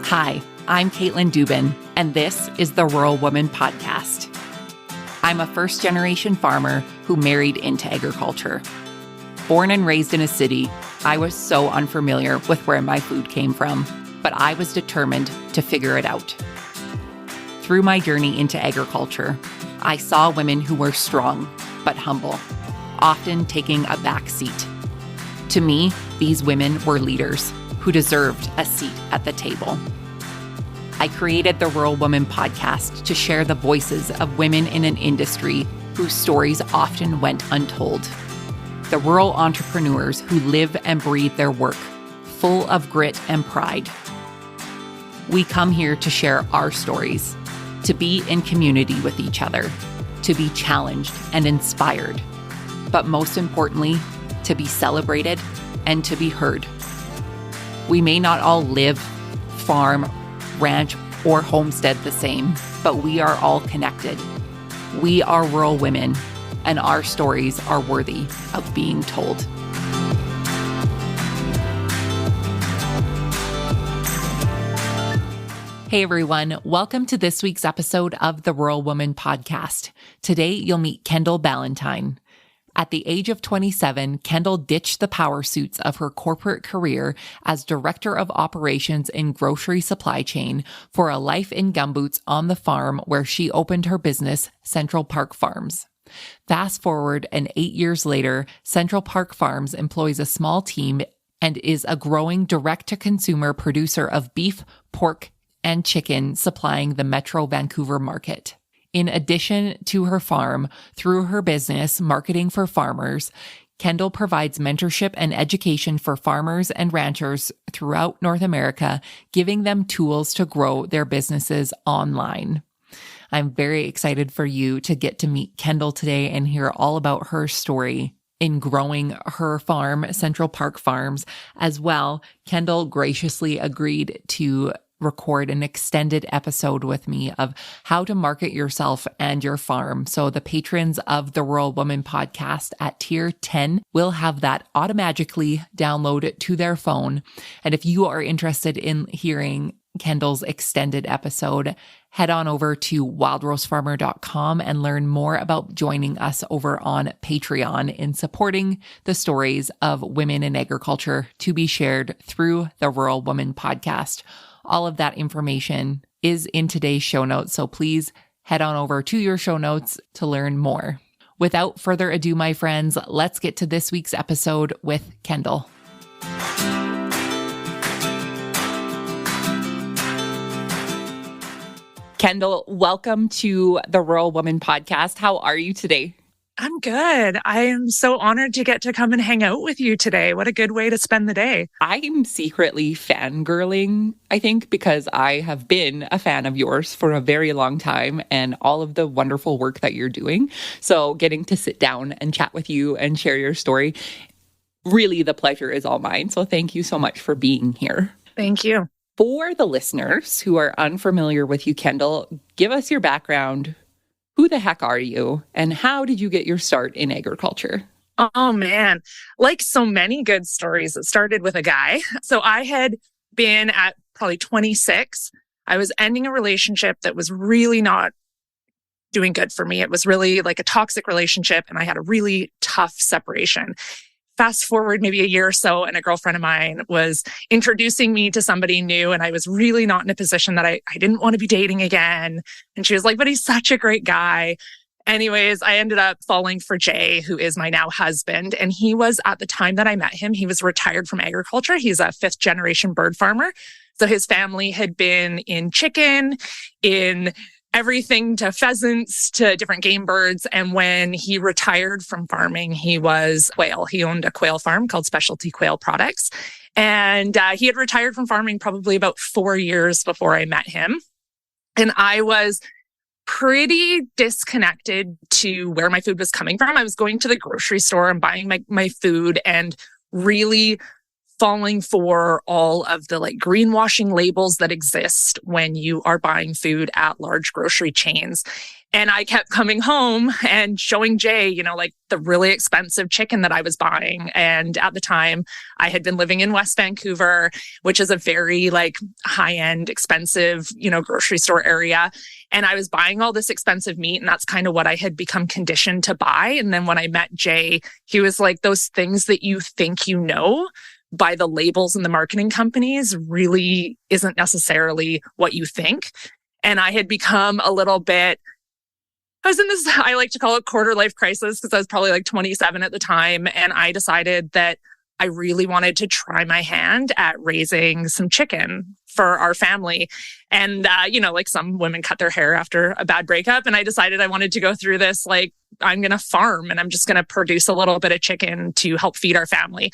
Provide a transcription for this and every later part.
Hi, I'm Caitlin Dubin, and this is the Rural Woman Podcast. I'm a first-generation farmer who married into agriculture. Born and raised in a city, I was so unfamiliar with where my food came from, but I was determined to figure it out. Through my journey into agriculture, I saw women who were strong but humble, often taking a back seat. To me, these women were leaders who deserved a seat at the table. I created the Rural Woman Podcast to share the voices of women in an industry whose stories often went untold. The rural entrepreneurs who live and breathe their work, full of grit and pride. We come here to share our stories, to be in community with each other, to be challenged and inspired, but most importantly, to be celebrated and to be heard. We may not all live, farm, ranch, or homestead the same, but we are all connected. We are rural women, and our stories are worthy of being told. Hey everyone, welcome to this week's episode of the Rural Woman Podcast. Today you'll meet Kendall Ballantine. At the age of 27, Kendall ditched the power suits of her corporate career as Director of Operations in grocery supply chain for a life in gumboots on the farm where she opened her business, Central Park Farms. Fast forward, and 8 years later, Central Park Farms employs a small team and is a growing direct-to-consumer producer of beef, pork, and chicken supplying the Metro Vancouver market. In addition to her farm, through her business, Marketing for Farmers, Kendall provides mentorship and education for farmers and ranchers throughout North America, giving them tools to grow their businesses online. I'm very excited for you to get to meet Kendall today and hear all about her story in growing her farm, Central Park Farms. As well, Kendall graciously agreed to record an extended episode with me of how to market yourself and your farm. So the patrons of the Rural Woman Podcast at tier 10 will have that automatically downloaded to their phone. And if you are interested in hearing Kendall's extended episode, head on over to wildrosefarmer.com and learn more about joining us over on Patreon in supporting the stories of women in agriculture to be shared through the Rural Woman Podcast. All of that information is in today's show notes, so please head on over to your show notes to learn more. Without further ado, my friends, let's get to this week's episode with Kendall. Kendall, welcome to the Rural Woman Podcast. How are you today? I'm good. I am so honored to get to come and hang out with you today. What a good way to spend the day. I'm secretly fangirling, I think, because I have been a fan of yours for a very long time and all of the wonderful work that you're doing. So getting to sit down and chat with you and share your story, really the pleasure is all mine. So thank you so much for being here. Thank you. For the listeners who are unfamiliar with you, Kendall, give us your background. Who the heck are you? And how did you get your start in agriculture? Oh, man. Like so many good stories, it started with a guy. So I had been at probably 26. I was ending a relationship that was really not doing good for me. It was really like a toxic relationship, and I had a really tough separation. Fast forward maybe a year or so, and a girlfriend of mine was introducing me to somebody new, and I was really not in a position that I didn't want to be dating again. And she was like, but he's such a great guy. Anyways, I ended up falling for Jay, who is my now husband. And he was, at the time that I met him, he was retired from agriculture. He's a 5th generation bird farmer. So his family had been in chicken, in everything to pheasants to different game birds. And when he retired from farming, he was quail. He owned a quail farm called Specialty Quail Products. And he had retired from farming probably about 4 years before I met him. And I was pretty disconnected to where my food was coming from. I was going to the grocery store and buying my food and really falling for all of the like greenwashing labels that exist when you are buying food at large grocery chains. And I kept coming home and showing Jay, like the really expensive chicken that I was buying. And at the time I had been living in West Vancouver, which is a very like high-end, expensive, grocery store area. And I was buying all this expensive meat, and that's kind of what I had become conditioned to buy. And then when I met Jay, he was like, those things that you think by the labels and the marketing companies really isn't necessarily what you think. And I had become a little bit, I was in this, I like to call it quarter life crisis, because I was probably like 27 at the time. And I decided that I really wanted to try my hand at raising some chicken for our family. And, like some women cut their hair after a bad breakup. And I decided I wanted to go through this, like, I'm going to farm and I'm just going to produce a little bit of chicken to help feed our family.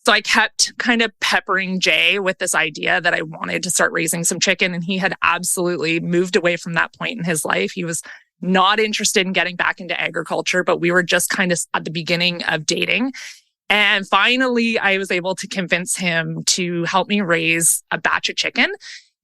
So I kept kind of peppering Jay with this idea that I wanted to start raising some chicken. And he had absolutely moved away from that point in his life. He was not interested in getting back into agriculture, but we were just kind of at the beginning of dating. And finally, I was able to convince him to help me raise a batch of chicken.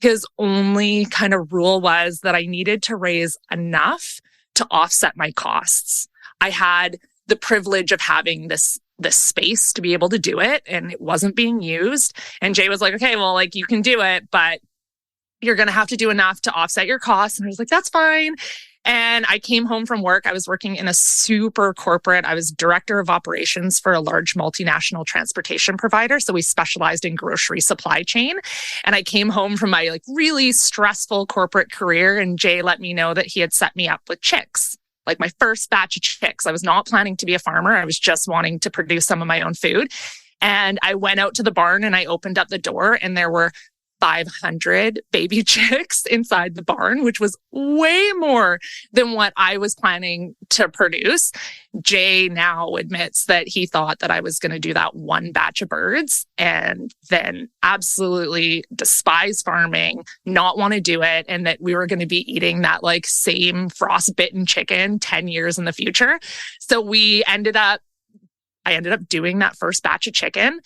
His only kind of rule was that I needed to raise enough to offset my costs. I had the privilege of having this space to be able to do it, and it wasn't being used. And Jay was like, okay, well, like, you can do it, but you're going to have to do enough to offset your costs. And I was like, that's fine. And I came home from work. I was working in a super corporate, I was director of operations for a large multinational transportation provider. So we specialized in grocery supply chain. And I came home from my like really stressful corporate career, and Jay let me know that he had set me up with chicks, like my first batch of chicks. I was not planning to be a farmer. I was just wanting to produce some of my own food. And I went out to the barn and I opened up the door, and there were 500 baby chicks inside the barn, which was way more than what I was planning to produce. Jay now admits that he thought that I was going to do that one batch of birds and then absolutely despise farming, not want to do it, and that we were going to be eating that like same frostbitten chicken 10 years in the future. So I ended up doing that first batch of chicken.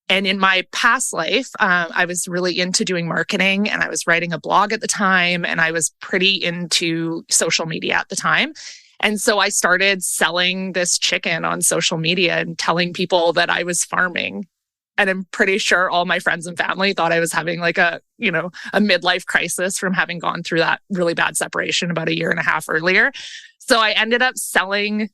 And in my past life, I was really into doing marketing, and I was writing a blog at the time, and I was pretty into social media at the time. And so I started selling this chicken on social media and telling people that I was farming. And I'm pretty sure all my friends and family thought I was having like a midlife crisis from having gone through that really bad separation about a year and a half earlier. So I ended up selling,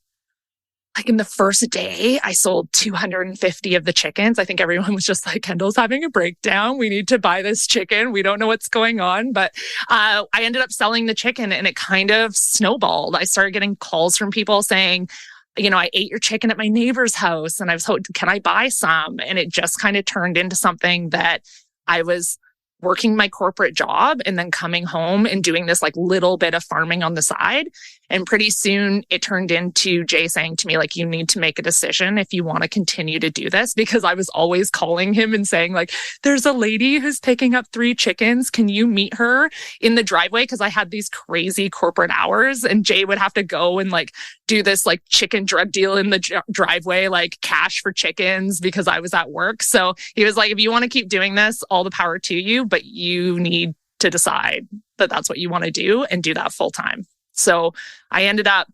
like in the first day, I sold 250 of the chickens. I think everyone was just like, Kendall's having a breakdown. We need to buy this chicken. We don't know what's going on. But I ended up selling the chicken, and it kind of snowballed. I started getting calls from people saying, I ate your chicken at my neighbor's house, and I was hoping, can I buy some? And it just kind of turned into something that I was working my corporate job and then coming home and doing this like little bit of farming on the side. And pretty soon it turned into Jay saying to me, like, you need to make a decision if you want to continue to do this, because I was always calling him and saying like, there's a lady who's picking up 3 chickens. Can you meet her in the driveway? Because I had these crazy corporate hours, and Jay would have to go and like do this like chicken drug deal in the driveway, like cash for chickens, because I was at work. So he was like, if you want to keep doing this, all the power to you, but you need to decide that that's what you want to do and do that full time. So I ended up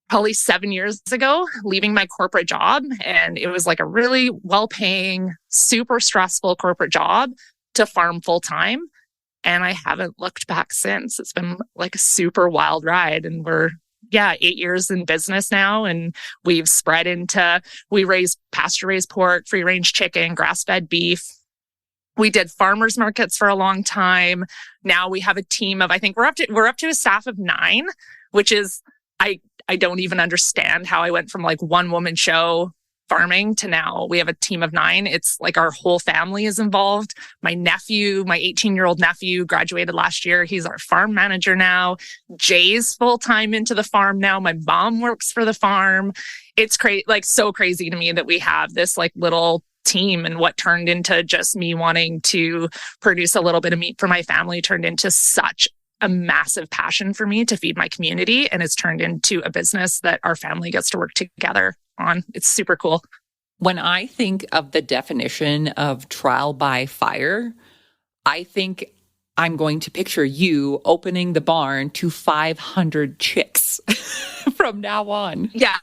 probably 7 years ago leaving my corporate job, and it was like a really well-paying, super stressful corporate job to farm full time. And I haven't looked back since. It's been like a super wild ride, and we're 8 years in business now, and we've spread into, we raise pasture-raised pork, free-range chicken, grass-fed beef. We did farmers markets for a long time. Now we have a team of, I think we're up to a staff of 9, which is, I don't even understand how I went from like one woman show farming to now we have a team of 9. It's like our whole family is involved. My 18-year-old nephew graduated last year. He's our farm manager now. Jay's full-time into the farm now. My mom works for the farm. It's so crazy to me that we have this like little team, and what turned into just me wanting to produce a little bit of meat for my family turned into such a massive passion for me to feed my community. And it's turned into a business that our family gets to work together on. It's super cool. When I think of the definition of trial by fire, I think I'm going to picture you opening the barn to 500 chicks from now on. Yeah.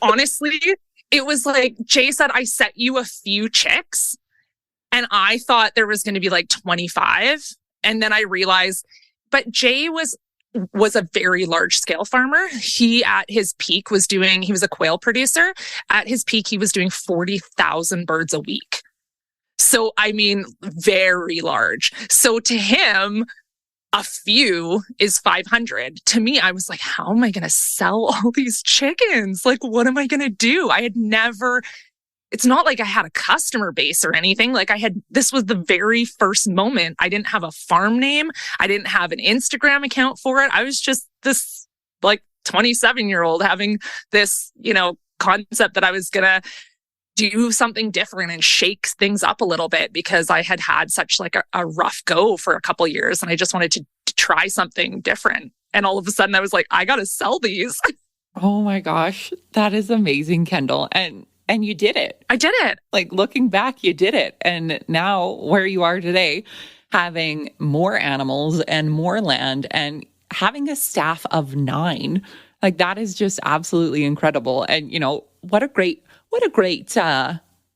Honestly, it was like Jay said, I set you a few chicks and I thought there was going to be like 25. And then I realized, but Jay was a very large scale farmer. He at his peak he was a quail producer. At his peak, he was doing 40,000 birds a week. So, I mean, very large. So to him, a few is 500. To me, I was like, how am I going to sell all these chickens? Like, what am I going to do? It's not like I had a customer base or anything. Like this was the very first moment. I didn't have a farm name. I didn't have an Instagram account for it. I was just this like 27-year-old having this, concept that I was going to do something different and shake things up a little bit because I had such like a rough go for a couple of years and I just wanted to try something different. And all of a sudden I was like, I got to sell these. Oh my gosh. That is amazing, Kendall. And you did it. I did it. Like looking back, you did it. And now where you are today, having more animals and more land and having a staff of 9, like that is just absolutely incredible. And, what a great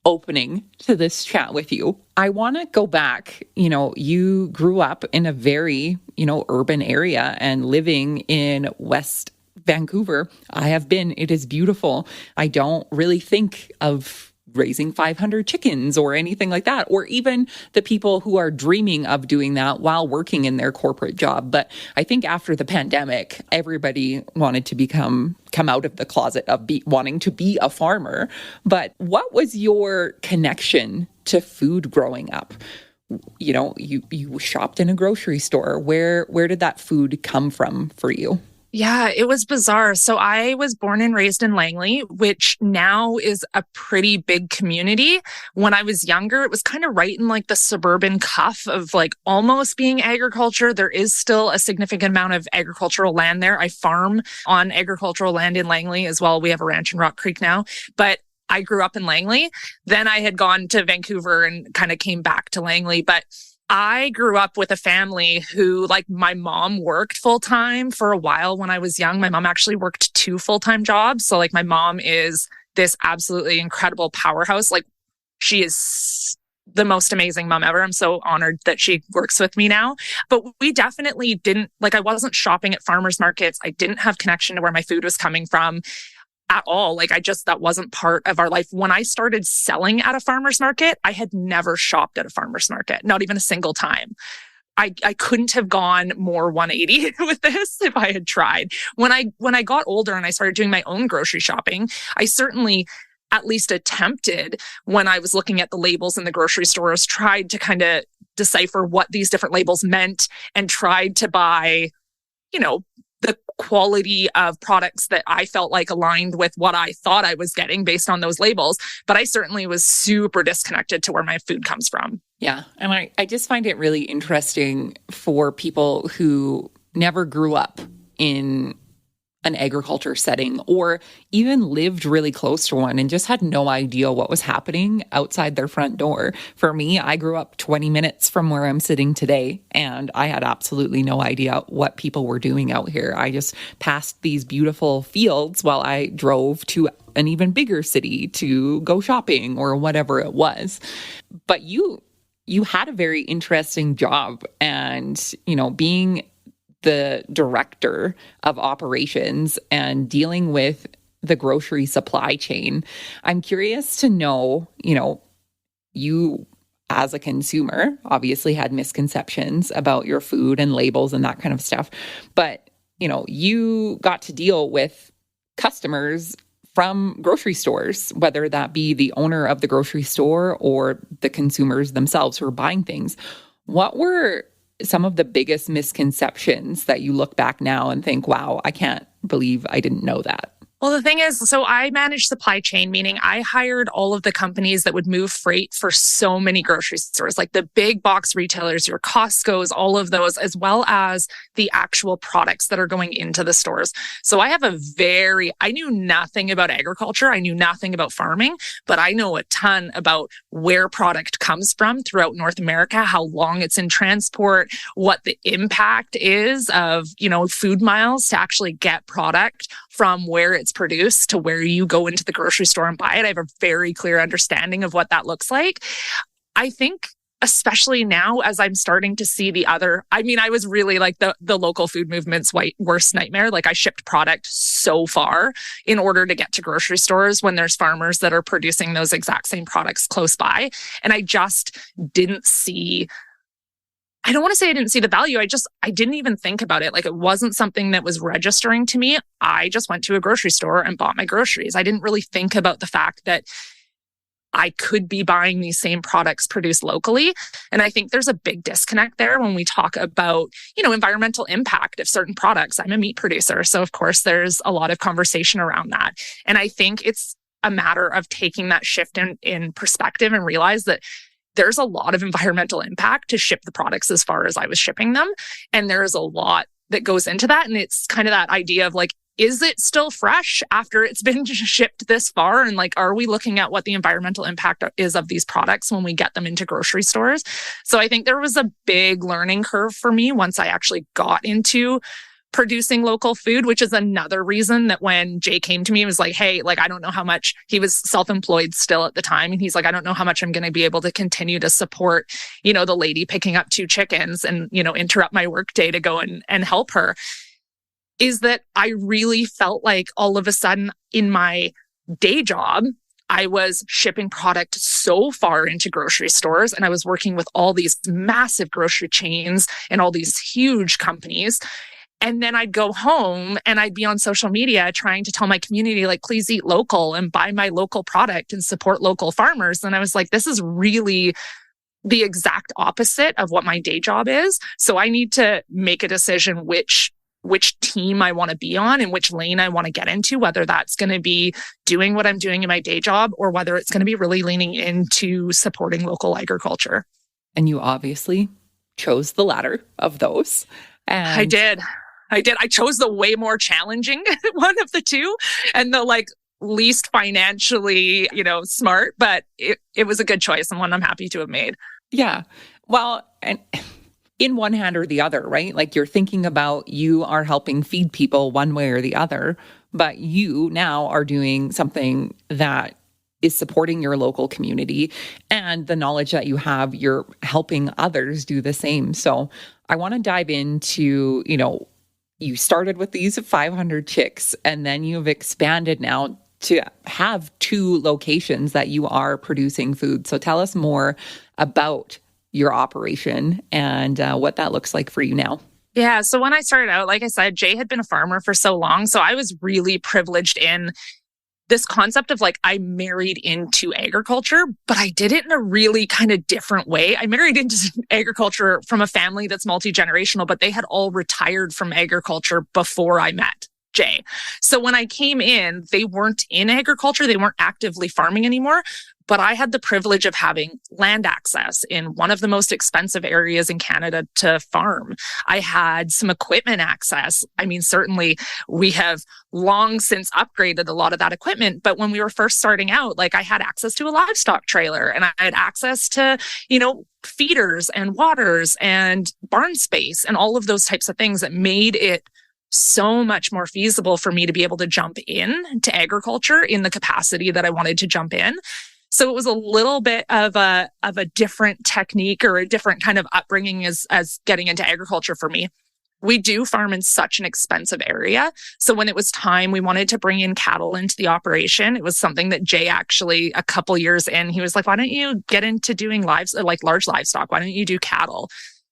opening to this chat with you. I want to go back. You grew up in a very, urban area and living in West Vancouver. I have been. It is beautiful. I don't really think of raising 500 chickens or anything like that, or even the people who are dreaming of doing that while working in their corporate job. But I think after the pandemic, everybody wanted to come out of the closet of wanting to be a farmer. But what was your connection to food growing up? You shopped in a grocery store. Where did that food come from for you? Yeah, it was bizarre. So I was born and raised in Langley, which now is a pretty big community. When I was younger, it was kind of right in like the suburban cuff of like almost being agriculture. There is still a significant amount of agricultural land there. I farm on agricultural land in Langley as well. We have a ranch in Rock Creek now, but I grew up in Langley. Then I had gone to Vancouver and kind of came back to Langley. But I grew up with a family who, like, my mom worked full time for a while when I was young. My mom actually worked 2 full-time jobs. So like my mom is this absolutely incredible powerhouse. Like she is the most amazing mom ever. I'm so honored that she works with me now. But we definitely didn't, like, I wasn't shopping at farmers markets. I didn't have connection to where my food was coming from at all. Like that wasn't part of our life. When I started selling at a farmer's market, I had never shopped at a farmer's market, not even a single time. I couldn't have gone more 180 with this if I had tried. When I got older and I started doing my own grocery shopping, I certainly at least attempted, when I was looking at the labels in the grocery stores, tried to kind of decipher what these different labels meant and tried to buy, the quality of products that I felt like aligned with what I thought I was getting based on those labels. But I certainly was super disconnected to where my food comes from. Yeah. And I just find it really interesting for people who never grew up in an agriculture setting or even lived really close to one and just had no idea what was happening outside their front door. For me, I grew up 20 minutes from where I'm sitting today, and I had absolutely no idea what people were doing out here. I just passed these beautiful fields while I drove to an even bigger city to go shopping or whatever it was. But you had a very interesting job, and, being the director of operations and dealing with the grocery supply chain. I'm curious to know, you as a consumer obviously had misconceptions about your food and labels and that kind of stuff. But, you got to deal with customers from grocery stores, whether that be the owner of the grocery store or the consumers themselves who are buying things. What were some of the biggest misconceptions that you look back now and think, wow, I can't believe I didn't know that? Well, the thing is, so I managed supply chain, meaning I hired all of the companies that would move freight for so many grocery stores, like the big box retailers, your Costco's, all of those, as well as the actual products that are going into the stores. So I knew nothing about agriculture. I knew nothing about farming, but I know a ton about where product comes from throughout North America, how long it's in transport, what the impact is of, food miles to actually get product from where it's produced to where you go into the grocery store and buy it. I have a very clear understanding of what that looks like. I think especially now as I'm starting to see I was really like the local food movement's worst nightmare. Like I shipped product so far in order to get to grocery stores when there's farmers that are producing those exact same products close by. And I just didn't see I don't want to say I didn't see the value. I didn't even think about it. Like it wasn't something that was registering to me. I just went to a grocery store and bought my groceries. I didn't really think about the fact that I could be buying these same products produced locally. And I think there's a big disconnect there when we talk about, environmental impact of certain products. I'm a meat producer. So of course there's a lot of conversation around that. And I think it's a matter of taking that shift in perspective and realize that there's a lot of environmental impact to ship the products as far as I was shipping them. And there's a lot that goes into that. And it's kind of that idea of like, is it still fresh after it's been shipped this far? And like, are we looking at what the environmental impact is of these products when we get them into grocery stores? So I think there was a big learning curve for me once I actually got into producing local food, which is another reason that when Jay came to me, he was like, hey, like, I don't know how much. He was self-employed still at the time. And he's like, I don't know how much I'm going to be able to continue to support, the lady picking up 2 chickens and, interrupt my work day to go and help her. Is that I really felt like all of a sudden in my day job, I was shipping product so far into grocery stores and I was working with all these massive grocery chains and all these huge companies. And then I'd go home and I'd be on social media trying to tell my community, like, please eat local and buy my local product and support local farmers. And I was like, this is really the exact opposite of what my day job is. So I need to make a decision which team I want to be on and which lane I want to get into, whether that's going to be doing what I'm doing in my day job or whether it's going to be really leaning into supporting local agriculture. And you obviously chose the latter of those. And I did. I chose the way more challenging one of the two and the least financially, smart, but it was a good choice and one I'm happy to have made. Yeah. Well, and in one hand or the other, right? Like you're thinking about you are helping feed people one way or the other, but you now are doing something that is supporting your local community and the knowledge that you have, you're helping others do the same. So I want to dive into, you started with these 500 chicks and then you've expanded now to have 2 locations that you are producing food. So tell us more about your operation and what that looks like for you now. Yeah. So when I started out, like I said, Jay had been a farmer for so long. So I was really privileged in this concept of I married into agriculture, but I did it in a really kind of different way. I married into agriculture from a family that's multi-generational, but they had all retired from agriculture before I met Jay. So when I came in, they weren't in agriculture. They weren't actively farming anymore. But I had the privilege of having land access in one of the most expensive areas in Canada to farm. I had some equipment access. I mean, certainly we have long since upgraded a lot of that equipment. But when we were first starting out, I had access to a livestock trailer and I had access to, feeders and waters and barn space and all of those types of things that made it so much more feasible for me to be able to jump in to agriculture in the capacity that I wanted to jump in. So it was a little bit of a different technique or a different kind of upbringing as getting into agriculture for me. We do farm in such an expensive area. So when it was time, we wanted to bring in cattle into the operation. It was something that Jay actually, a couple years in, he was like, why don't you get into doing large livestock? Why don't you do cattle?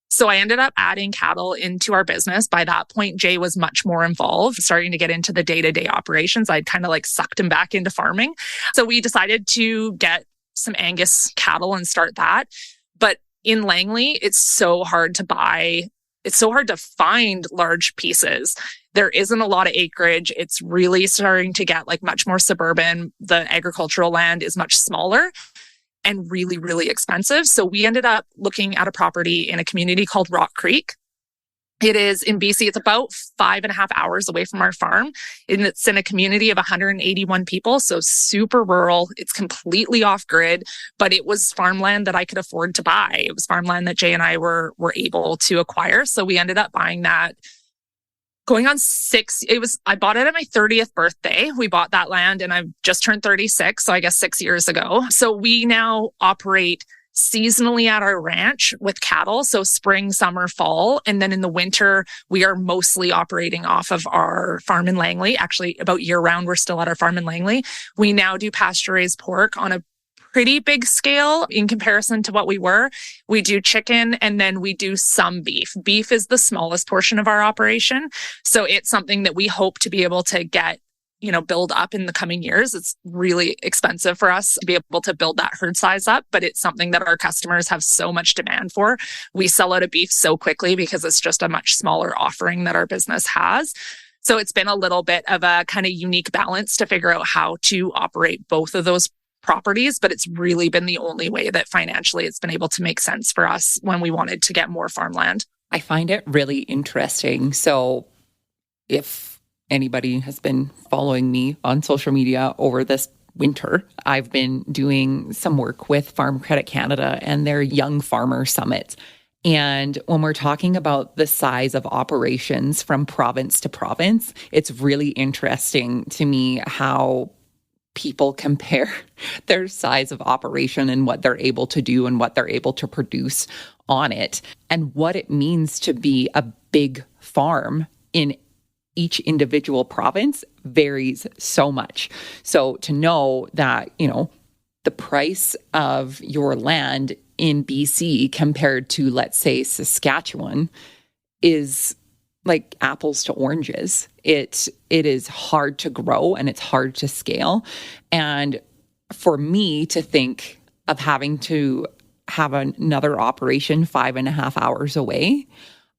So I ended up adding cattle into our business. By that point, Jay was much more involved, starting to get into the day-to-day operations. I'd kind of sucked him back into farming. So we decided to get some Angus cattle and start that. But in Langley, it's so hard to buy. It's so hard to find large pieces. There isn't a lot of acreage. It's really starting to get like much more suburban. The agricultural land is much smaller and really, really expensive. So we ended up looking at a property in a community called Rock Creek. It is in BC. It's about 5.5 hours away from our farm. And it's in a community of 181 people. So super rural. It's completely off grid, but it was farmland that I could afford to buy. It was farmland that Jay and I were able to acquire. So we ended up buying that. Going on I bought it at my 30th birthday. We bought that land and I've just turned 36. So I guess 6 years ago. So we now operate seasonally at our ranch with cattle. So spring, summer, fall. And then in the winter, we are mostly operating off of our farm in Langley. Actually, about year round, we're still at our farm in Langley. We now do pasture raised pork on a pretty big scale in comparison to what we were. We do chicken and then we do some beef. Beef is the smallest portion of our operation. So it's something that we hope to be able to get, build up in the coming years. It's really expensive for us to be able to build that herd size up, but it's something that our customers have so much demand for. We sell out of beef so quickly because it's just a much smaller offering that our business has. So it's been a little bit of a kind of unique balance to figure out how to operate both of those properties, but it's really been the only way that financially it's been able to make sense for us when we wanted to get more farmland. I find it really interesting. So if anybody has been following me on social media over this winter, I've been doing some work with Farm Credit Canada and their Young Farmer Summits. And when we're talking about the size of operations from province to province, it's really interesting to me how people compare their size of operation and what they're able to do and what they're able to produce on it and what it means to be a big farm in each individual province varies so much. So to know that, the price of your land in BC compared to, let's say, Saskatchewan is like apples to oranges. It is hard to grow and it's hard to scale. And for me to think of having to have another operation 5.5 hours away,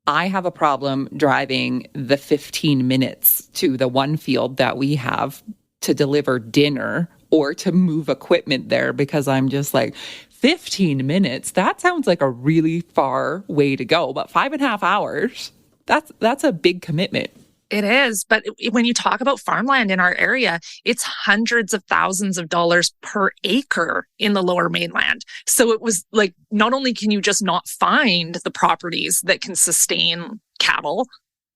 I have a problem driving the 15 minutes to the one field that we have to deliver dinner or to move equipment there because I'm just like, 15 minutes? That sounds like a really far way to go. But 5.5 hours, that's a big commitment. It is. But when you talk about farmland in our area, it's hundreds of thousands of dollars per acre in the Lower Mainland. So it was like, not only can you just not find the properties that can sustain cattle,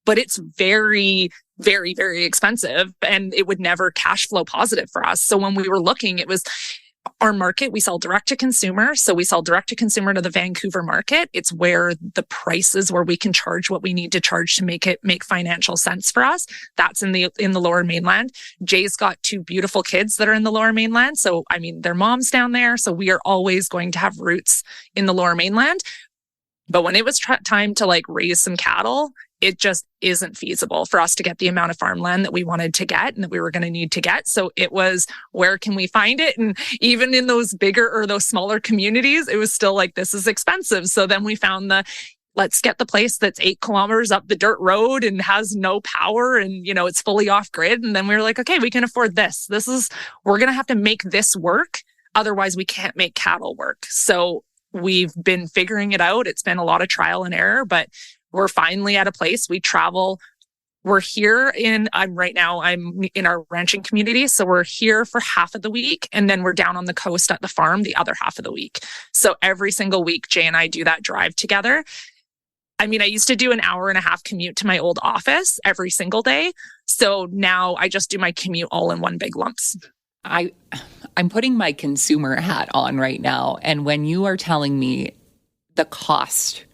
but it's very, very, very expensive and it would never cash flow positive for us. So when we were looking, it was our market, we sell direct to consumer. So we sell direct to consumer to the Vancouver market. It's where the prices where we can charge what we need to charge to make financial sense for us. That's in the Lower Mainland. Jay's got 2 beautiful kids that are in the Lower Mainland. So, their mom's down there. So we are always going to have roots in the Lower Mainland. But when it was time to raise some cattle, it just isn't feasible for us to get the amount of farmland that we wanted to get and that we were going to need to get. So it was, where can we find it? And even in those bigger or those smaller communities, it was still like, this is expensive. So then we found let's get the place that's 8 kilometers up the dirt road and has no power and, it's fully off grid. And then we were like, okay, we can afford this. We're going to have to make this work. Otherwise we can't make cattle work. So we've been figuring it out. It's been a lot of trial and error, but we're finally at a place. We travel. I'm in our ranching community. So we're here for half of the week. And then we're down on the coast at the farm the other half of the week. So every single week, Jay and I do that drive together. I used to do an 1.5-hour commute to my old office every single day. So now I just do my commute all in one big lumps. I'm putting my consumer hat on right now. And when you are telling me the cost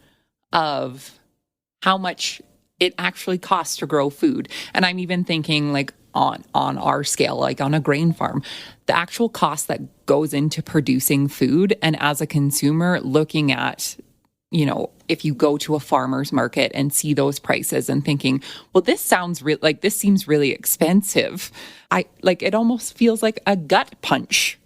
of how much it actually costs to grow food, and I'm even thinking on our scale, on a grain farm, the actual cost that goes into producing food, and as a consumer looking at, if you go to a farmer's market and see those prices and thinking, well, this seems really expensive. It almost feels like a gut punch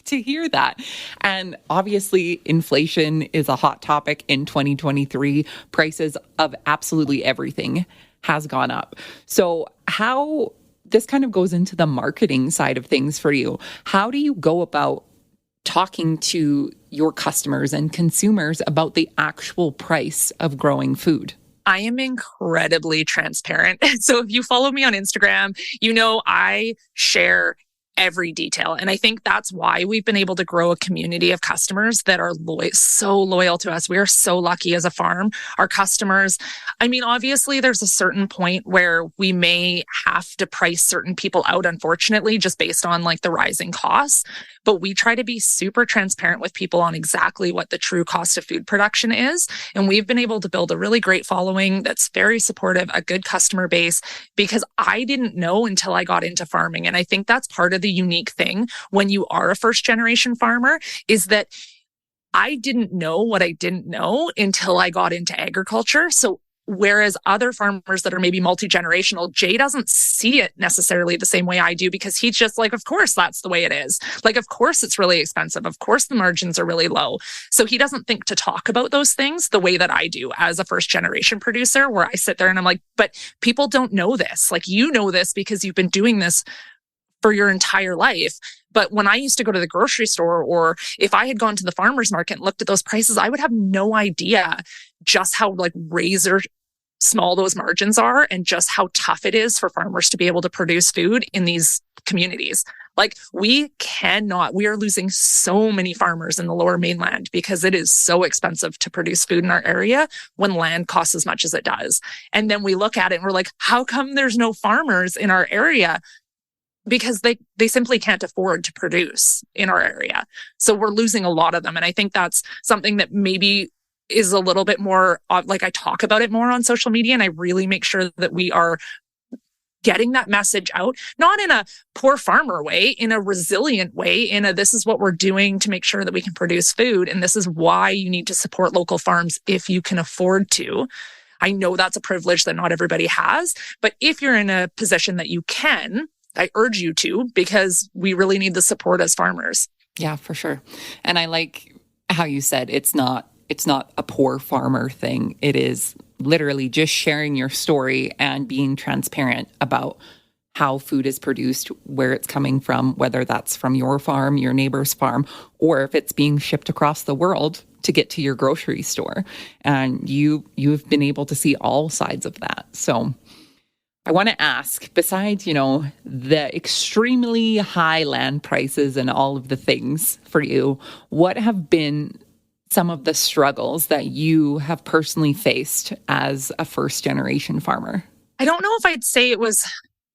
to hear that. And obviously inflation is a hot topic in 2023. Prices of absolutely everything has gone up. So how this kind of goes into the marketing side of things for you. How do you go about talking to your customers and consumers about the actual price of growing food? I am incredibly transparent. So if you follow me on Instagram, you know I share every detail. And I think that's why we've been able to grow a community of customers that are so loyal to us. We are so lucky as a farm. Our customers, I mean, obviously there's a certain point where we may have to price certain people out, unfortunately, just based on like the rising costs. But we try to be super transparent with people on exactly what the true cost of food production is. And we've been able to build a really great following that's very supportive, a good customer base, because I didn't know until I got into farming. And I think that's part of the unique thing when you are a first generation farmer is that I didn't know what I didn't know until I got into agriculture. So whereas other farmers that are maybe multi-generational, Jay doesn't see it necessarily the same way I do because he's just like, of course, that's the way it is. Like, of course, it's really expensive. Of course, the margins are really low. So he doesn't think to talk about those things the way that I do as a first generation producer, where I sit there and I'm like, but people don't know this. Like, you know this because you've been doing this for your entire life. But when I used to go to the grocery store, or if I had gone to the farmer's market and looked at those prices, I would have no idea just how like razor small those margins are and just how tough it is for farmers to be able to produce food in these communities. Like we are losing so many farmers in the Lower Mainland because it is so expensive to produce food in our area when land costs as much as it does. And then we look at it and we're like, how come there's no farmers in our area? Because they simply can't afford to produce in our area. So we're losing a lot of them. And I think that's something that maybe is a little bit more like I talk about it more on social media, and I really make sure that we are getting that message out, not in a poor farmer way, in a resilient way, in a this is what we're doing to make sure that we can produce food. And this is why you need to support local farms if you can afford to. I know that's a privilege that not everybody has, but if you're in a position that you can, I urge you to, because we really need the support as farmers. Yeah, for sure. And I like how you said it's not a poor farmer thing. It is literally just sharing your story and being transparent about how food is produced, where it's coming from, whether that's from your farm, your neighbor's farm, or if it's being shipped across the world to get to your grocery store. And you've been able to see all sides of that. So I want to ask, besides, the extremely high land prices and all of the things for you, what have been some of the struggles that you have personally faced as a first generation farmer? I don't know if I'd say it was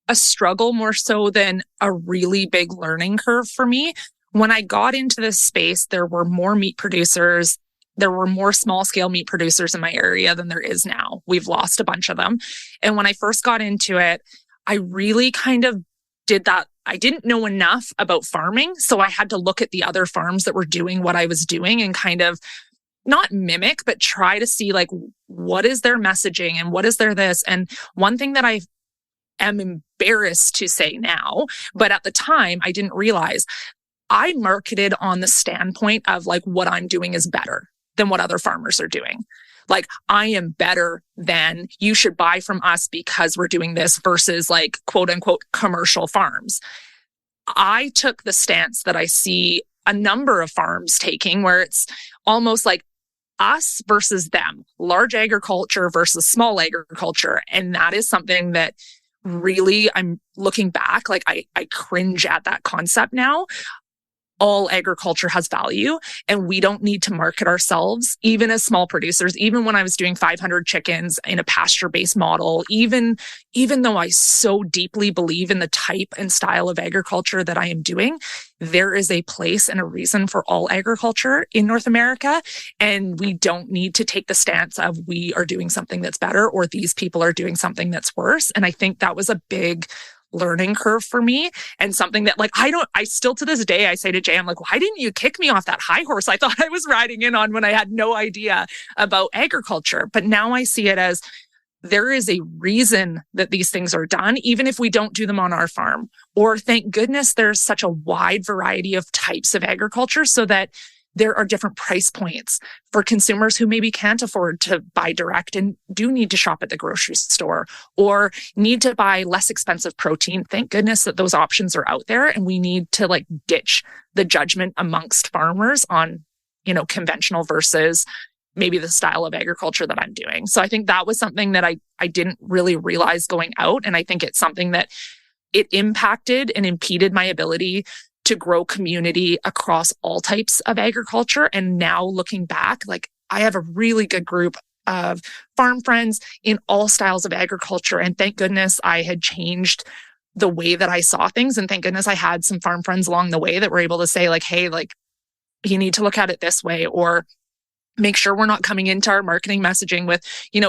a struggle more so than a really big learning curve for me. When I got into this space, there were more meat producers. There were more small scale meat producers in my area than there is now. We've lost a bunch of them. And when I first got into it, I really kind of did that. I didn't know enough about farming. So I had to look at the other farms that were doing what I was doing and kind of not mimic, but try to see like, what is their messaging and what is their this? And one thing that I am embarrassed to say now, but at the time I didn't realize, I marketed on the standpoint of like, what I'm doing is better than what other farmers are doing. Like, I am better than, you should buy from us because we're doing this, versus like quote unquote commercial farms. I took the stance that I see a number of farms taking, where it's almost like us versus them, large agriculture versus small agriculture. And that is something that really, I'm looking back, like I cringe at that concept now. All agriculture has value, and we don't need to market ourselves, even as small producers. Even when I was doing 500 chickens in a pasture-based model, even though I so deeply believe in the type and style of agriculture that I am doing, there is a place and a reason for all agriculture in North America. And we don't need to take the stance of we are doing something that's better or these people are doing something that's worse. And I think that was a big learning curve for me, and something that like, I still to this day, I say to Jay, I'm like, why didn't you kick me off that high horse I thought I was riding in on when I had no idea about agriculture? But now I see it as there is a reason that these things are done, even if we don't do them on our farm. Or thank goodness there's such a wide variety of types of agriculture so that there are different price points for consumers who maybe can't afford to buy direct and do need to shop at the grocery store or need to buy less expensive protein. Thank goodness that those options are out there, and we need to like ditch the judgment amongst farmers on, conventional versus maybe the style of agriculture that I'm doing. So I think that was something that I didn't really realize going out. And I think it's something that it impacted and impeded my ability to grow community across all types of agriculture. And now looking back, like I have a really good group of farm friends in all styles of agriculture. And thank goodness I had changed the way that I saw things. And thank goodness I had some farm friends along the way that were able to say like, hey, like you need to look at it this way, or make sure we're not coming into our marketing messaging with,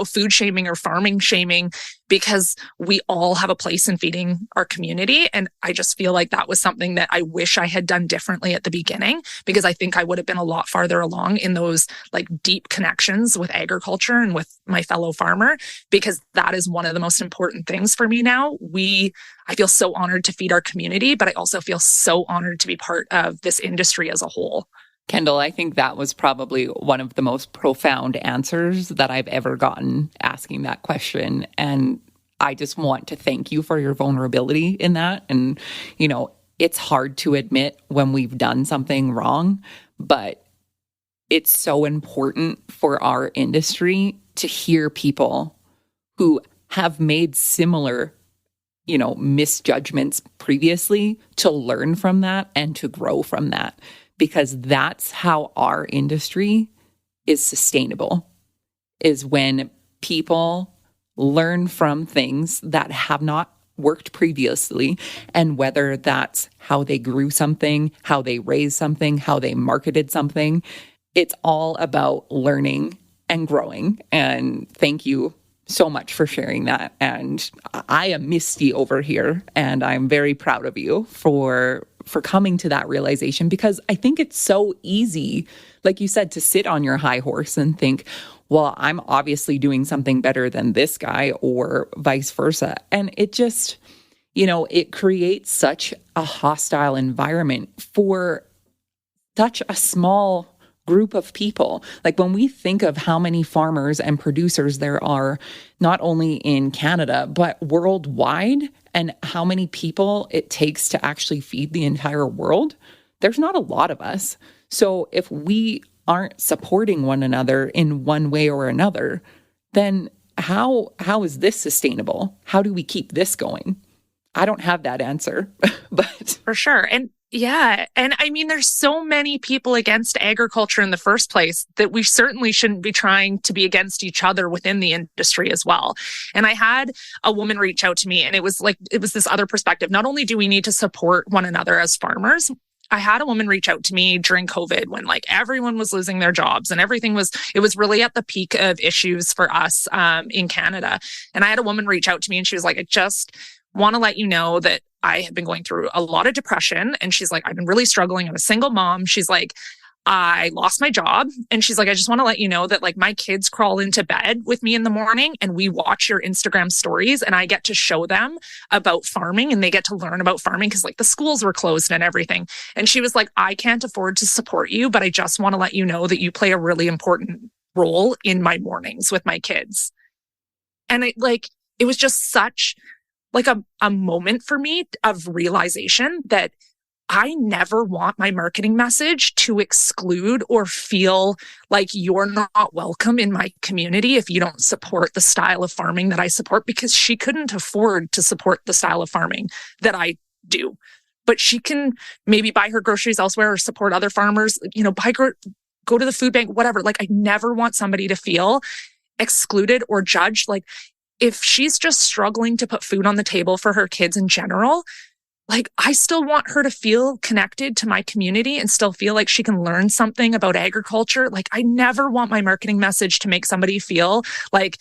food shaming or farming shaming, because we all have a place in feeding our community. And I just feel like that was something that I wish I had done differently at the beginning, because I think I would have been a lot farther along in those like deep connections with agriculture and with my fellow farmer, because that is one of the most important things for me now. I feel so honored to feed our community, but I also feel so honored to be part of this industry as a whole. Kendall, I think that was probably one of the most profound answers that I've ever gotten asking that question. And I just want to thank you for your vulnerability in that. And, it's hard to admit when we've done something wrong, but it's so important for our industry to hear people who have made similar, misjudgments previously, to learn from that and to grow from that. Because that's how our industry is sustainable, is when people learn from things that have not worked previously, and whether that's how they grew something, how they raised something, how they marketed something, it's all about learning and growing. And thank you so much for sharing that. And I am Misty over here, and I'm very proud of you for coming to that realization, because I think it's so easy, like you said, to sit on your high horse and think, well, I'm obviously doing something better than this guy, or vice versa. And it just, it creates such a hostile environment for such a small group of people. Like when we think of how many farmers and producers there are, not only in Canada, but worldwide, and how many people it takes to actually feed the entire world, there's not a lot of us. So if we aren't supporting one another in one way or another, then how is this sustainable? How do we keep this going? I don't have that answer, but for sure. And yeah. And I mean, there's so many people against agriculture in the first place that we certainly shouldn't be trying to be against each other within the industry as well. And I had a woman reach out to me, and it was this other perspective. Not only do we need to support one another as farmers, I had a woman reach out to me during COVID when like everyone was losing their jobs and it was really at the peak of issues for us in Canada. And I had a woman reach out to me, and she was like, I just want to let you know that I have been going through a lot of depression. And she's like, I've been really struggling. I'm a single mom. She's like, I lost my job. And she's like, I just want to let you know that like my kids crawl into bed with me in the morning, and we watch your Instagram stories, and I get to show them about farming, and they get to learn about farming because like the schools were closed and everything. And she was like, I can't afford to support you, but I just want to let you know that you play a really important role in my mornings with my kids. And it was just such like a moment for me of realization that I never want my marketing message to exclude or feel like you're not welcome in my community if you don't support the style of farming that I support, because she couldn't afford to support the style of farming that I do. But she can maybe buy her groceries elsewhere or support other farmers, go to the food bank, whatever. Like I never want somebody to feel excluded or judged. Like if she's just struggling to put food on the table for her kids in general, like I still want her to feel connected to my community and still feel like she can learn something about agriculture. Like I never want my marketing message to make somebody feel like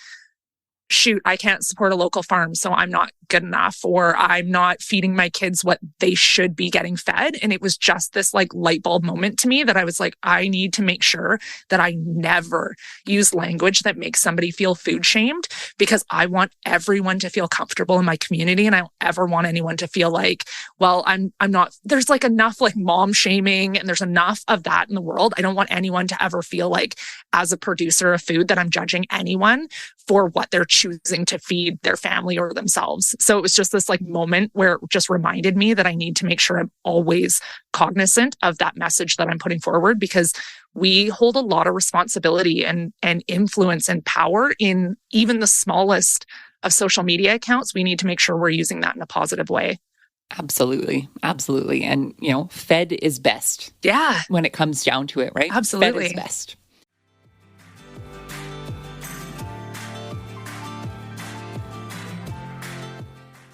shoot, I can't support a local farm, so I'm not good enough, or I'm not feeding my kids what they should be getting fed. And it was just this like light bulb moment to me that I was like, I need to make sure that I never use language that makes somebody feel food shamed, because I want everyone to feel comfortable in my community. And I don't ever want anyone to feel like, well, I'm not, there's like enough like mom shaming and there's enough of that in the world. I don't want anyone to ever feel like as a producer of food that I'm judging anyone for what they're choosing to feed their family or themselves. So it was just this like moment where it just reminded me that I need to make sure I'm always cognizant of that message that I'm putting forward, because we hold a lot of responsibility and influence and power in even the smallest of social media accounts. We need to make sure we're using that in a positive way. Absolutely. Absolutely. And, fed is best. Yeah. When it comes down to it, right? Absolutely. Fed is best.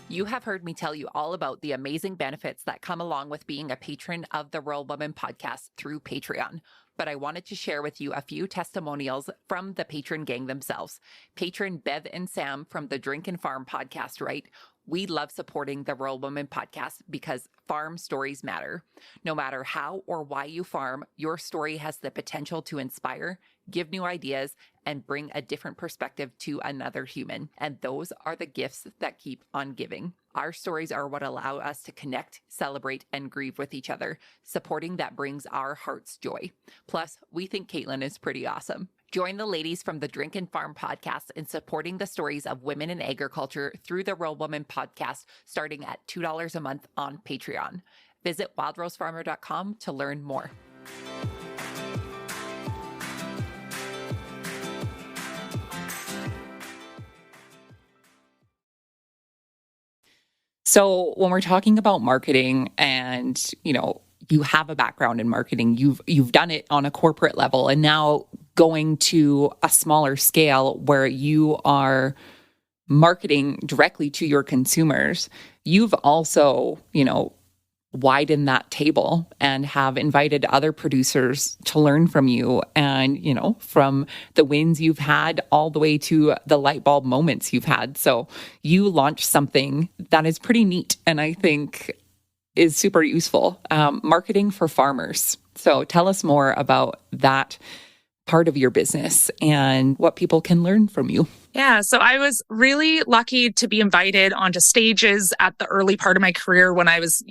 You have heard me tell you all about the amazing benefits that come along with being a patron of the Rural Woman podcast through Patreon. But I wanted to share with you a few testimonials from the patron gang themselves. Patron Bev and Sam from the Drink and Farm podcast write, "We love supporting the Rural Woman podcast because farm stories matter. No matter how or why you farm, your story has the potential to inspire, give new ideas, and bring a different perspective to another human. And those are the gifts that keep on giving. Our stories are what allow us to connect, celebrate, and grieve with each other. Supporting that brings our hearts joy. Plus, we think Caitlin is pretty awesome." Join the ladies from the Drink and Farm podcast in supporting the stories of women in agriculture through the Rural Woman podcast, starting at $2 a month on Patreon. Visit wildrosefarmer.com to learn more. So when we're talking about marketing and, you have a background in marketing, you've done it on a corporate level, and now going to a smaller scale where you are marketing directly to your consumers, you've also, widened that table and have invited other producers to learn from you, and, from the wins you've had all the way to the light bulb moments you've had. So you launched something that is pretty neat and I think is super useful, marketing for farmers. So tell us more about that part of your business and what people can learn from you. Yeah, so I was really lucky to be invited onto stages at the early part of my career when I was,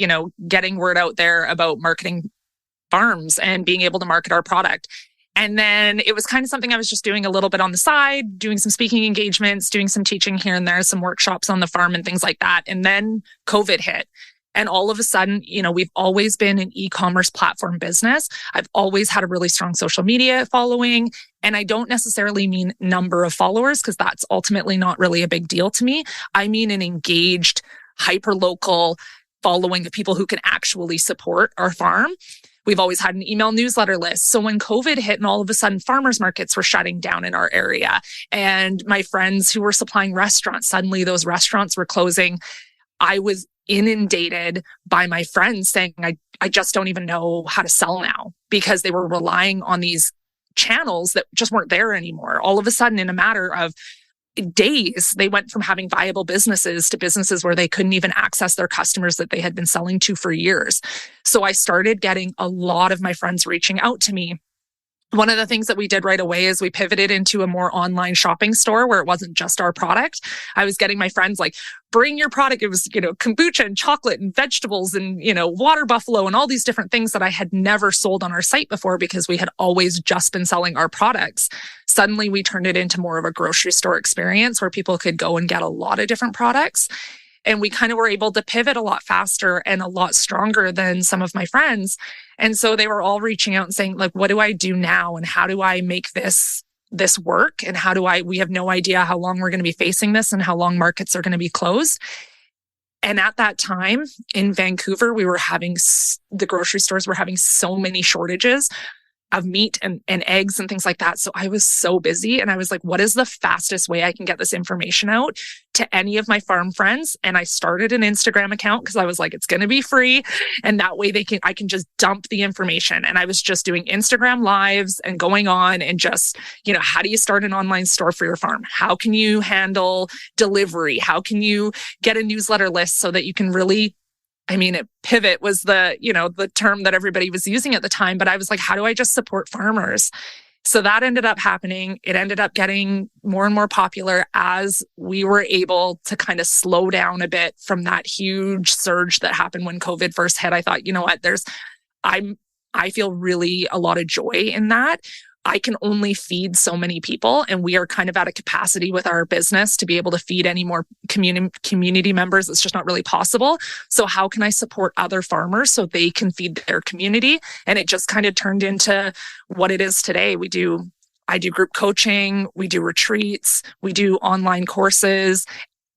getting word out there about marketing farms and being able to market our product. And then it was kind of something I was just doing a little bit on the side, doing some speaking engagements, doing some teaching here and there, some workshops on the farm and things like that. And then COVID hit. And all of a sudden, we've always been an e-commerce platform business. I've always had a really strong social media following. And I don't necessarily mean number of followers, because that's ultimately not really a big deal to me. I mean an engaged, hyper-local following of people who can actually support our farm. We've always had an email newsletter list. So when COVID hit and all of a sudden farmers markets were shutting down in our area, and my friends who were supplying restaurants, suddenly those restaurants were closing, I was inundated by my friends saying, I just don't even know how to sell now, because they were relying on these channels that just weren't there anymore. All of a sudden, in a matter of days, they went from having viable businesses to businesses where they couldn't even access their customers that they had been selling to for years. So I started getting a lot of my friends reaching out to me. One of the things that we did right away is we pivoted into a more online shopping store where it wasn't just our product. I was getting my friends like, bring your product. It was, kombucha and chocolate and vegetables and, water buffalo and all these different things that I had never sold on our site before, because we had always just been selling our products. Suddenly we turned it into more of a grocery store experience where people could go and get a lot of different products. And we kind of were able to pivot a lot faster and a lot stronger than some of my friends. And so they were all reaching out and saying, like, what do I do now? And how do I make this work? And we have no idea how long we're going to be facing this and how long markets are going to be closed. And at that time in Vancouver, the grocery stores were having so many shortages. meat and eggs and things like that. So I was so busy, and I was like, what is the fastest way I can get this information out to any of my farm friends? And I started an Instagram account because I was like, it's going to be free. And that way I can just dump the information. And I was just doing Instagram lives and going on and just, how do you start an online store for your farm? How can you handle delivery? How can you get a newsletter list so that you can really, pivot was the term that everybody was using at the time, but I was like, how do I just support farmers? So that ended up happening. It ended up getting more and more popular as we were able to kind of slow down a bit from that huge surge that happened when COVID first hit. I thought, you know what, I feel really a lot of joy in that. I can only feed so many people, and we are kind of at a capacity with our business to be able to feed any more community members. It's just not really possible. So how can I support other farmers so they can feed their community? And it just kind of turned into what it is today. I do group coaching, we do retreats, we do online courses.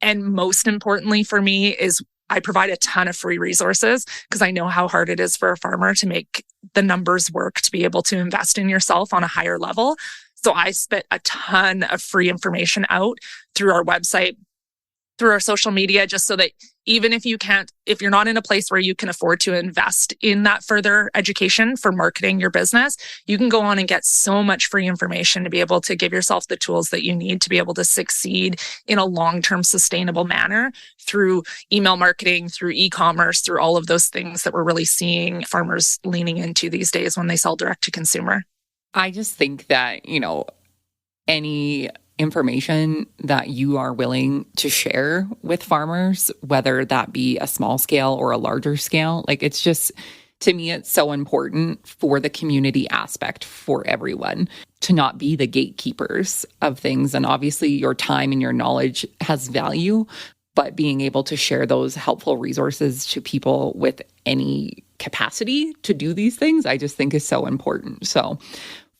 And most importantly for me is I provide a ton of free resources because I know how hard it is for a farmer to make the numbers work to be able to invest in yourself on a higher level. So I spit a ton of free information out through our website, through our social media, just so that even if you're not in a place where you can afford to invest in that further education for marketing your business, you can go on and get so much free information to be able to give yourself the tools that you need to be able to succeed in a long-term sustainable manner through email marketing, through e-commerce, through all of those things that we're really seeing farmers leaning into these days when they sell direct to consumer. I just think that, any information that you are willing to share with farmers, whether that be a small scale or a larger scale, it's just, to me, it's so important for the community aspect for everyone to not be the gatekeepers of things. And obviously your time and your knowledge has value, but being able to share those helpful resources to people with any capacity to do these things, I just think is so important. So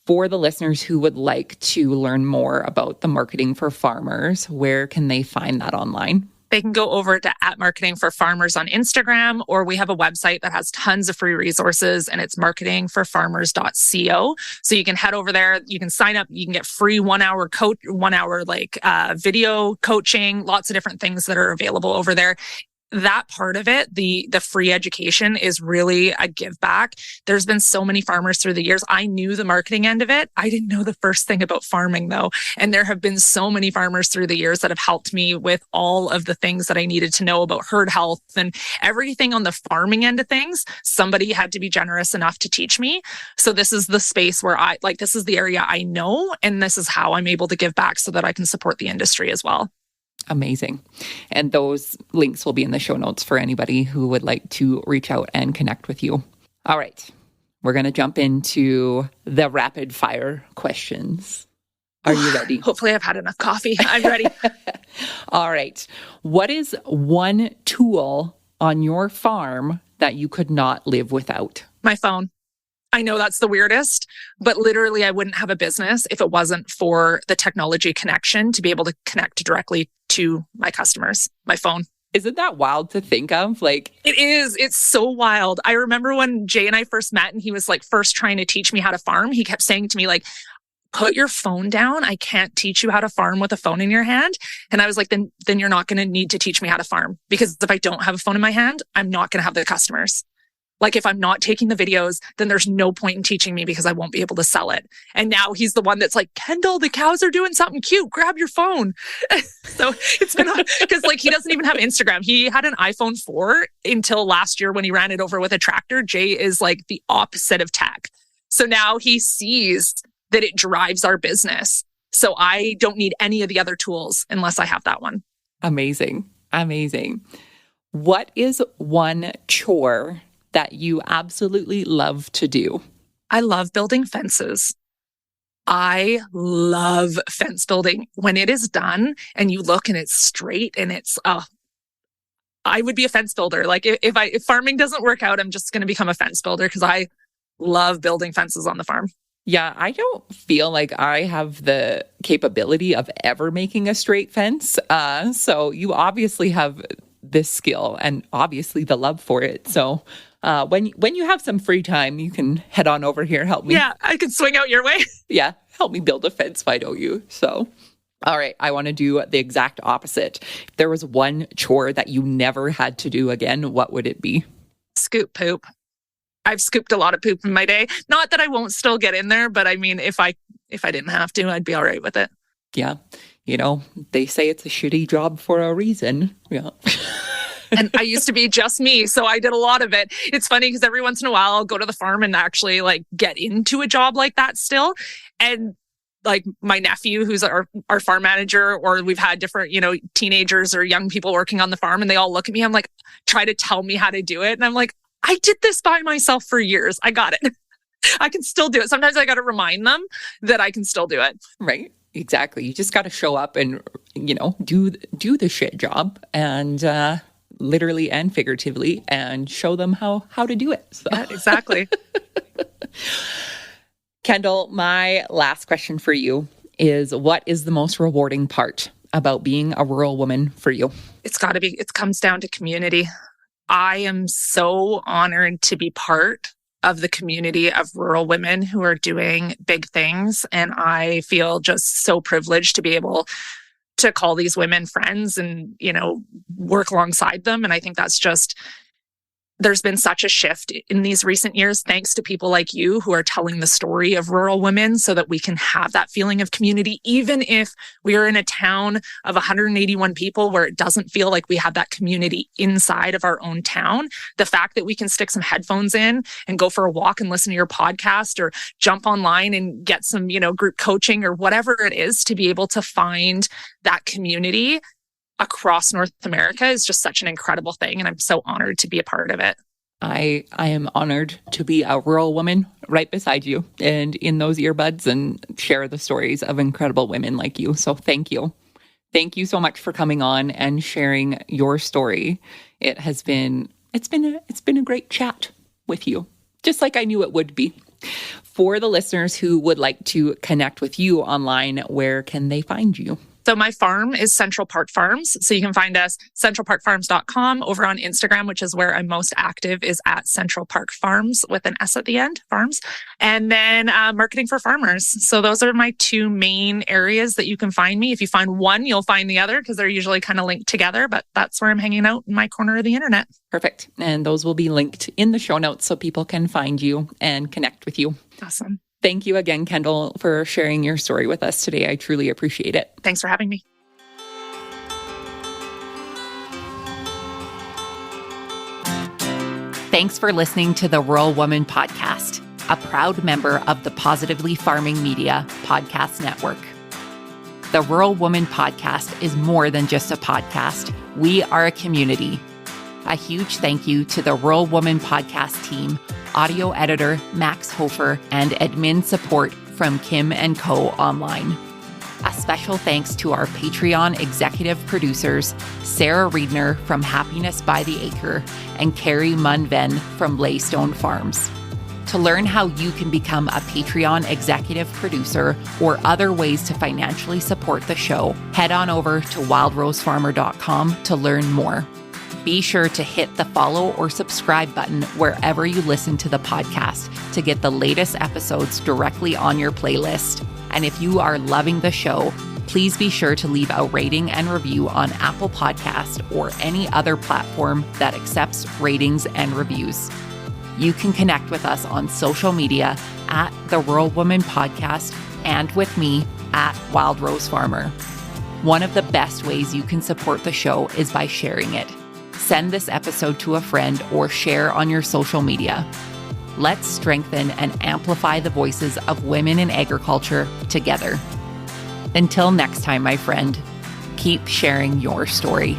for the listeners who would like to learn more about the Marketing for Farmers, where can they find that online? They can go over to @marketingforfarmers on Instagram, or we have a website that has tons of free resources, and it's marketingforfarmers.co. So you can head over there, you can sign up, you can get free 1 hour video coaching, lots of different things that are available over there. That part of it, the free education, is really a give back. There's been so many farmers through the years. I knew the marketing end of it. I didn't know the first thing about farming though. And there have been so many farmers through the years that have helped me with all of the things that I needed to know about herd health and everything on the farming end of things. Somebody had to be generous enough to teach me. So this is the space where this is the area I know, and this is how I'm able to give back so that I can support the industry as well. Amazing. And those links will be in the show notes for anybody who would like to reach out and connect with you. All right. We're going to jump into the rapid fire questions. Are you ready? Hopefully I've had enough coffee. I'm ready. All right. What is one tool on your farm that you could not live without? My phone. I know that's the weirdest, but literally I wouldn't have a business if it wasn't for the technology connection to be able to connect directly to my customers, my phone. Isn't that wild to think of? It is. It's so wild. I remember when Jay and I first met and he was first trying to teach me how to farm. He kept saying to me put your phone down. I can't teach you how to farm with a phone in your hand. And I was like, then you're not going to need to teach me how to farm, because if I don't have a phone in my hand, I'm not going to have the customers. If I'm not taking the videos, then there's no point in teaching me because I won't be able to sell it. And now he's the one that's like, Kendall, the cows are doing something cute. Grab your phone. So it's been, because he doesn't even have Instagram. He had an iPhone 4 until last year when he ran it over with a tractor. Jay is the opposite of tech. So now he sees that it drives our business. So I don't need any of the other tools unless I have that one. Amazing. Amazing. What is one chore that you absolutely love to do? I love building fences. I love fence building. When it is done and you look and it's straight and I would be a fence builder. If farming doesn't work out, I'm just going to become a fence builder because I love building fences on the farm. Yeah, I don't feel like I have the capability of ever making a straight fence. So you obviously have this skill and obviously the love for it. So when you have some free time, you can head on over here, help me. Yeah, I can swing out your way. Yeah, help me build a fence, why don't you? So, all right, I want to do the exact opposite. If there was one chore that you never had to do again, what would it be? Scoop poop. I've scooped a lot of poop in my day. Not that I won't still get in there, but I mean, if I didn't have to, I'd be all right with it. Yeah. You know, they say it's a shitty job for a reason. Yeah. And I used to be just me, so I did a lot of it. It's funny because every once in a while I'll go to the farm and actually like get into a job like that still. And like my nephew, who's our farm manager, or we've had different, teenagers or young people working on the farm, and they all look at me. I'm like, try to tell me how to do it. And I'm like, I did this by myself for years. I got it. I can still do it. Sometimes I got to remind them that I can still do it. Right. Exactly. You just got to show up and, do the shit job and literally and figuratively and show them how to do it. So. Yeah, exactly. Kendall, my last question for you is, what is the most rewarding part about being a rural woman for you? It comes down to community. I am so honored to be part of the community of rural women who are doing big things. And I feel just so privileged to be able to call these women friends and, work alongside them. And I think there's been such a shift in these recent years, thanks to people like you who are telling the story of rural women so that we can have that feeling of community, even if we are in a town of 181 people where it doesn't feel like we have that community inside of our own town. The fact that we can stick some headphones in and go for a walk and listen to your podcast or jump online and get some, group coaching or whatever it is to be able to find that community across North America is just such an incredible thing. And I'm so honored to be a part of it. I am honored to be a rural woman right beside you and in those earbuds and share the stories of incredible women like you. So thank you. Thank you so much for coming on and sharing your story. It's been a great chat with you, just like I knew it would be. For the listeners who would like to connect with you online, where can they find you? So my farm is Central Park Farms. So you can find us centralparkfarms.com. Over on Instagram, which is where I'm most active, is at Central Park Farms with an S at the end, farms. And then marketing for farmers. So those are my two main areas that you can find me. If you find one, you'll find the other because they're usually kind of linked together, but that's where I'm hanging out in my corner of the internet. Perfect. And those will be linked in the show notes so people can find you and connect with you. Awesome. Thank you again, Kendall, for sharing your story with us today. I truly appreciate it. Thanks for having me. Thanks for listening to the Rural Woman Podcast, a proud member of the Positively Farming Media Podcast Network. The Rural Woman Podcast is more than just a podcast. We are a community. A huge thank you to the Rural Woman Podcast team, audio editor Max Hofer, and admin support from Kim & Co. Online. A special thanks to our Patreon executive producers, Sarah Riedner from Happiness by the Acre and Carrie Munven from Laystone Farms. To learn how you can become a Patreon executive producer or other ways to financially support the show, head on over to wildrosefarmer.com to learn more. Be sure to hit the follow or subscribe button wherever you listen to the podcast to get the latest episodes directly on your playlist. And if you are loving the show, please be sure to leave a rating and review on Apple Podcast or any other platform that accepts ratings and reviews. You can connect with us on social media at The Rural Woman Podcast and with me at Wild Rose Farmer. One of the best ways you can support the show is by sharing it. Send this episode to a friend or share on your social media. Let's strengthen and amplify the voices of women in agriculture together. Until next time, my friend, keep sharing your story.